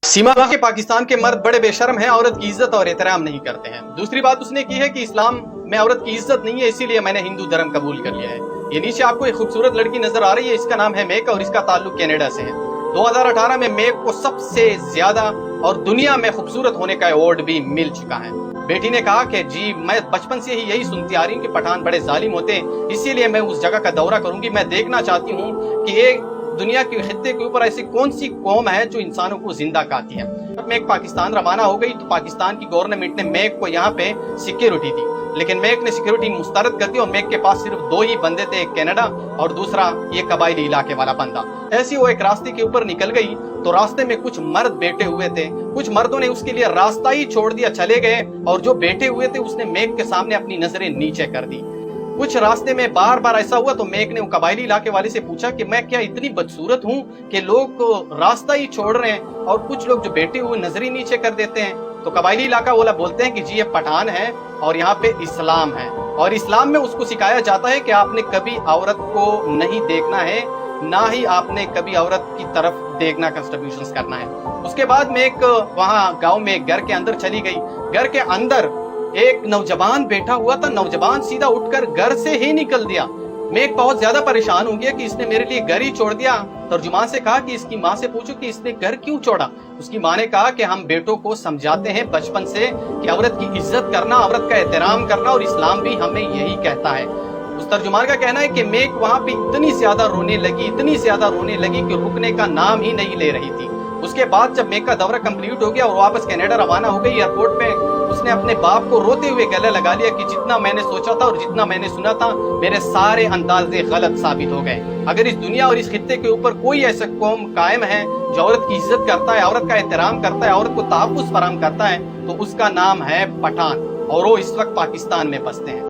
सीमा के पाकिस्तान के मर्द बड़े बेशर्म हैं, औरत की इज्जत और एहतराम नहीं करते हैं। दूसरी बात उसने की है कि इस्लाम में औरत की इज्जत नहीं है, इसीलिए मैंने हिंदू धर्म कबूल कर लिया है। ये नीचे आपको एक खूबसूरत लड़की नजर आ रही है, इसका नाम है मेक और इसका ताल्लुक कनाडा से है। 2018 में मेक को सबसे ज्यादा और दुनिया में खूबसूरत होने का अवार्ड भी मिल चुका है। बेटी ने कहा कि जी मैं बचपन से ही यही सुनती आ रही हूँ कि पठान बड़े जालिम होते हैं, इसीलिए मैं उस जगह का दौरा करूंगी। मैं देखना चाहती हूँ कि ये दुनिया के खित्ते के ऊपर ऐसी कौन सी कौम है जो इंसानों को जिंदा खाती है। जब मेक पाकिस्तान रवाना हो गई तो पाकिस्तान की गवर्नमेंट ने मेक को यहाँ पे सिक्योरिटी दी, लेकिन मेक ने सिक्योरिटी मुस्तरद कर दी और मेक के पास सिर्फ दो ही बंदे थे, एक कनाडा और दूसरा ये कबायली इलाके वाला बंदा। ऐसी वो एक रास्ते के ऊपर निकल गई तो रास्ते में कुछ मर्द बैठे हुए थे, कुछ मर्दों ने उसके लिए रास्ता ही छोड़ दिया, चले गए और जो बैठे हुए थे उसने मेक के सामने अपनी नजरें नीचे कर दी। कुछ रास्ते में बार बार ऐसा हुआ तो मेक ने कबायली इलाके वाले से पूछा कि मैं क्या इतनी बदसूरत हूँ कि लोग रास्ता ही छोड़ रहे हैं और कुछ लोग जो बैठे हुए नजरें नीचे कर देते हैं। तो कबायली इलाका वाला बोलते हैं कि जी ये पठान है और यहाँ पे इस्लाम है, और इस्लाम में उसको सिखाया जाता है कि आपने कभी औरत को नहीं देखना है, ना ही आपने कभी औरत की तरफ देखना, कंट्रीब्यूशंस करना है। उसके बाद में एक वहाँ गांव में एक घर के अंदर चली गई। घर के अंदर एक नौजवान बैठा हुआ था, नौजवान सीधा उठकर घर से ही निकल दिया। मैं एक बहुत ज्यादा परेशान हो गया कि इसने मेरे लिए घर ही छोड़ दिया। तर्जुमान से कहा कि इसकी माँ से पूछो कि इसने घर क्यों छोड़ा। उसकी माँ ने कहा कि हम बेटों को समझाते हैं बचपन से कि औरत की इज्जत करना, औरत का एहतराम करना, और इस्लाम भी हमें यही कहता है। उस तर्जुमान का कहना है कि मेक वहाँ पे इतनी ज्यादा रोने लगी कि रुकने का नाम ही नहीं ले रही थी। उसके बाद जब मेक का दौरा कंप्लीट हो गया और वापस कनाडा रवाना हो गई, एयरपोर्ट पे उसने अपने बाप को रोते हुए गले लगा लिया कि जितना मैंने सोचा था और जितना मैंने सुना था मेरे सारे अंदाजे गलत साबित हो गए। अगर इस दुनिया और इस खित्ते के ऊपर कोई ऐसा कौम कायम है जो औरत की इज्जत करता है, औरत का एहतराम करता है, औरत को तहफ़्फ़ुज़ फराहम करता है, तो उसका नाम है पठान, और वो इस वक्त पाकिस्तान में बसते हैं।